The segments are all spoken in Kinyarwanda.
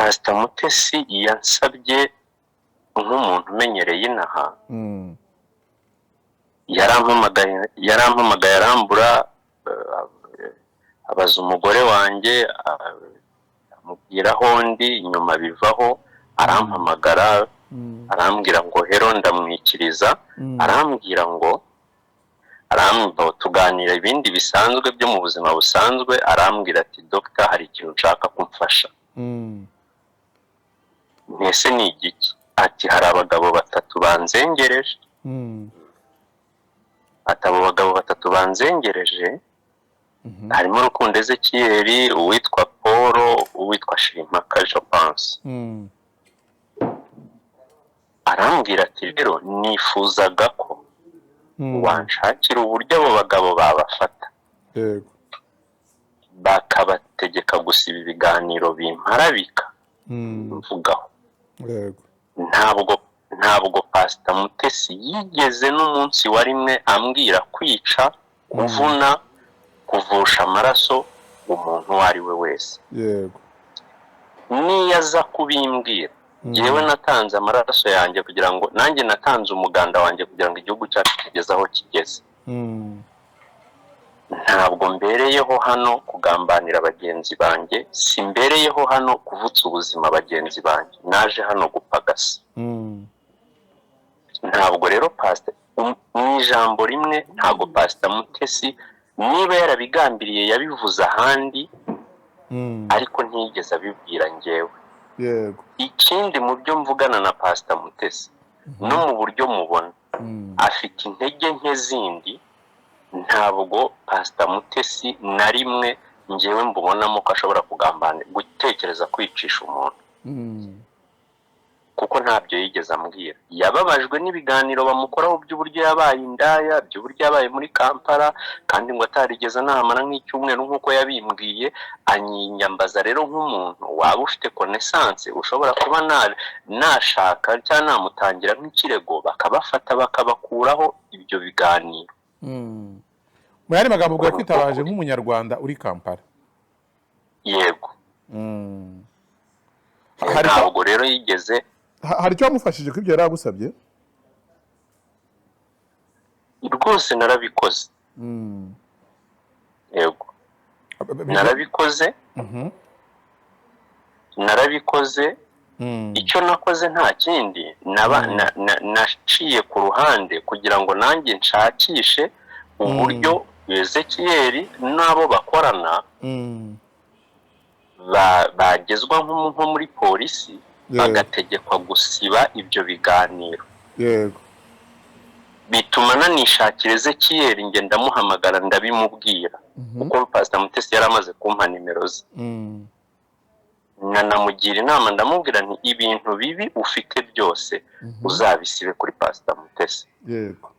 Pastor Mutesi yansabye nk'umuntu umenyereye inaha yarampamagaye arambura abaza umugore wanjye amubwira aho ndi nyuma bivaho arampamagara arambwira ngo hero ndamwikiriza arambwira ngo tuganira ibindi bisanzwe byo mu buzima busanzwe arambwira ati doctor hari ikintu nshaka kumfasha mbese ni igiki ati hari abagabo batatu banzengereje ati abo bagabo batatu banzengereje harimo Rukundo Ezekiel uwitwa Paul uwitwa Shirimpaka Jopanse arambwira ati rero nifuzaga ko wanshakira uburyo abo bagabo babafata bakabategeka gusiba ibiganiro bimparabika mvugaho ntabwo Pastor Mutesi yigeze n'umunsi wa rimwe ambwira kwica kuvuna kuvusha amaraso umuntu wari we wese niyaza kubimbwira yewe natanze amaraso yanjye kugira ngo nanjye natanze umuganda wanjye kugira ngo igihugu cyacu kigeze aho kigeze ntabwo mbereyeho hano kugambanira bagenzi banjye simbereyeho hano kuvutsa ubuzima bagenzi banjye naje hano gupagasa ntabwo rero pastor mu ijambo rimwe ntabwo Pastor Mutesi niba yarabigambiriye yabivuze ahandi ariko ntiyigeze abibwira njyewe ikindi mu byo mvugana na Pastor Mutesi no mu buryo mubona afite intege nke zindi ntabwo Pastor Mutesi na rimwe njyewe mbubonamo ko ashobora kugambanira gutekereza kwicisha umuntu kuko ntabyo yigeze ambwira yababajwe n'ibiganiro bamukoraho by'uburyo yabaye indaya by'uburyo yabaye muri Kampala kandi ngo atarigeze nahamara nk'icyumweru nk'uko yabimbwiye anyinyambaza rero nk'umuntu waba ufite connaissance ushobora kuba nashaka cyangwa namutangira nk'ikirego bakabafata bakabakuraho ibyo biganiro mu yandi magambo ubwo kwitabaje nk'umunyarwanda uri Kampala yego ntabwo rero yigeze hari icyo wamufashije ko ibyo yari agusabye rwose narabikoze yego narabikoze icyo nakoze nta kindi naciye ku ruhande kugira ngo nanjye nshakishe uburyo Ezekiel n'abo bakorana bagezwa nko muri polisi bagategekwa gusiba ibyo biganiro bituma nanishakira Ezekiel nge ndamuhamagara ndabimubwira kuko Pastor Mutesi yaramaze kumpa nimero ze nanamugira inama ndamubwira nti ibintu bibi ufite byose uzabisibe kuri Pastor Mutesi yego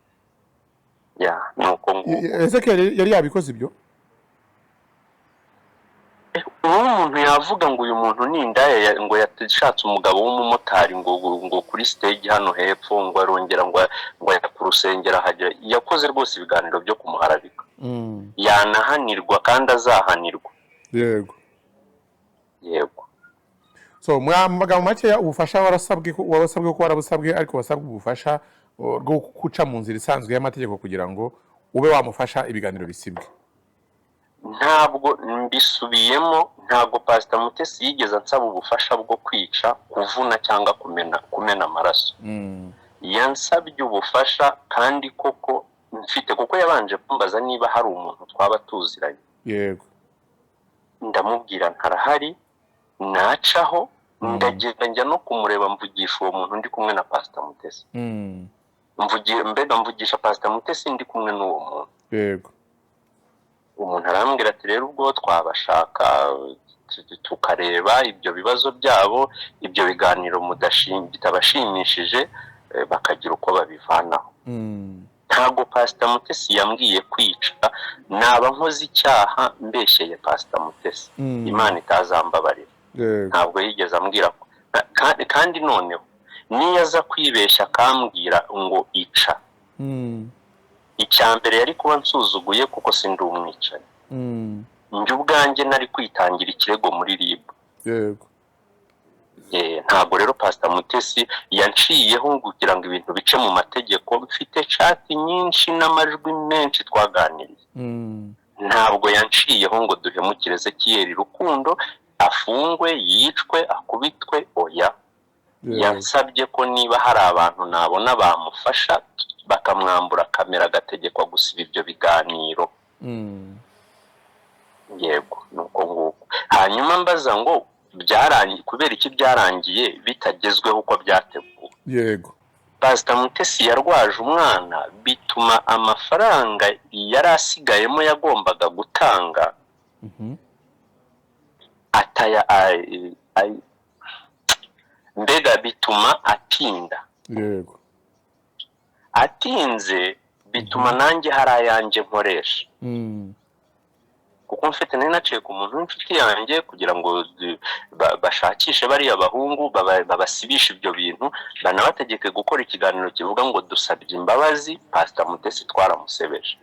nuko nguko Ezekiel yari yabikoze ibyo umuntu yavuga ngo uyu muntu ni indaya ngo yashatse umugabo w'umumotari ngo kuri stage hano hepfo ngo arongera ngo ku rusengero hajya yakoze rwose ibiganiro byo kumuharabika yanahanirwa kandi azahanirwa yego so mwamaga make ubufasha warasabwe ko warabusabwe ariko wasabwe ubufasha bwo kuca mu nzira isanzwe y'amategeko kugira ngo ube wamufasha ibiganiro bisibwe ntabwo mbisubiyemo ntabwo Pastor Mutesi yigeze ansaba ubufasha bwo kwica kuvuna cyangwa kumena amaraso yansabye ubufasha kandi koko mfite kuko yabanje kumbaza niba hari umuntu twaba tuziranye yego ndamubwira ntarahari nacaho ndagenda njya no kumureba mvugisha uwo muntu ndi kumwe na Pastor Mutesi mvugisha Pastor Mutesi ndi kumwe n'uwo muntu yego umuntu arambwira ati rero ubwo twabashaka tukareba ibyo bibazo byabo ibyo biganiro bitabashimishije bakagira uko babivanaho ntabwo Pastor Mutesi yambwiye kwica naba nkoze icyaha mbeshyeye Pastor Mutesi Imana itazambabarira ntabwo yigeze ambwira kandi noneho niyo aza kwibeshya akambwira ngo ica icyambere yari kuba nsuzuguye kuko sindi umwicanyi njye ubwanjye nari kwitangira ikirego muri RIB yego ntabwo rero Pastor Mutesi yanciyeho kugira ngo ibintu bice mu mategeko. Bifite chat nyinshi n'amajwi menshi twaganiriye. Ntabwo yanciyeho ngo duhemukire Ezekiel Rukundo afungwe, yicwe, akubitwe, oya. Yansabye ko niba hari abantu nabona bamufasha bakamwambura kamera agategekwa gusiba ibyo biganiro. Yego nuko nguko. Hanyuma mbaza ngo byarangiye kubera iki byarangiye bitagezweho uko byateguwe. Yego. Pastor Mutesi yarwaje umwana bituma amafaranga yari asigayemo yagombaga gutanga mbega bituma atinda. Yego. Atinze bituma nanjye hari ayanjye nkoresha. Kuko mfite nari naciye ku muntu w'inshuti yanjye kugira ngo bashakishe bariya bahungu babasibisha ibyo bintu, banabategeke gukora ikiganiro kivuga ngo dusabye imbabazi Pastor Mutesi twaramusebeje.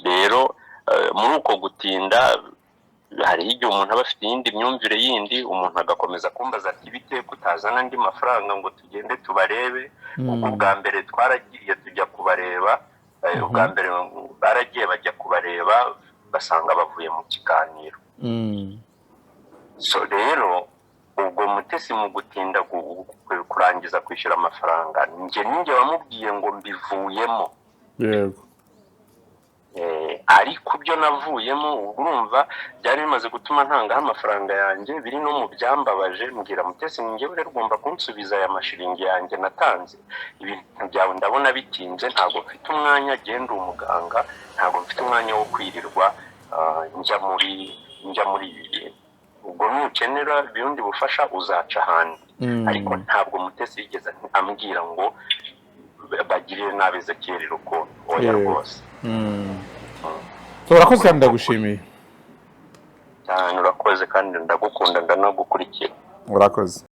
Rero muri uko gutinda hari igihe umuntu aba afite iyindi myumvire yindi, umuntu agakomeza kumbaza ati bite kutazana andi mafaranga ngo tugende tubarebe. Kuko bwa mbere twaragiye tujya kubareba, ubwa mbere baragiye bajya kubareba basanga bavuye mu kiganiro. So rero ubwo Mutesi mu gutinda kurangiza kwishyura amafaranga ninjye wamubwiye ngo mbivuyemo. Yego. Ariko byo navuyemo urumva byari bimaze gutuma ntangaho amafaranga yanjye, biri no mu byambabaje. Mbwira Mutesi njyewe rero ugomba kunsubiza aya mashiringi yanjye natanze. Ibintu byawe ndabona bitinze, ntabwo mfite umwanya, genda umuganga, ntabwo mfite umwanya wo kwirirwa njya muri ibi bintu. Ubwo nukenera ibindi bufasha uzaca ahandi. Ariko ntabwo Mutesi yigeze ambwira ngo bagirire nabi Ezekiel Rukundo, oya rwose. Urakoze kandi ndagushimiye. Urakoze kandi ndagukunda ndanagukurikira. Urakoze.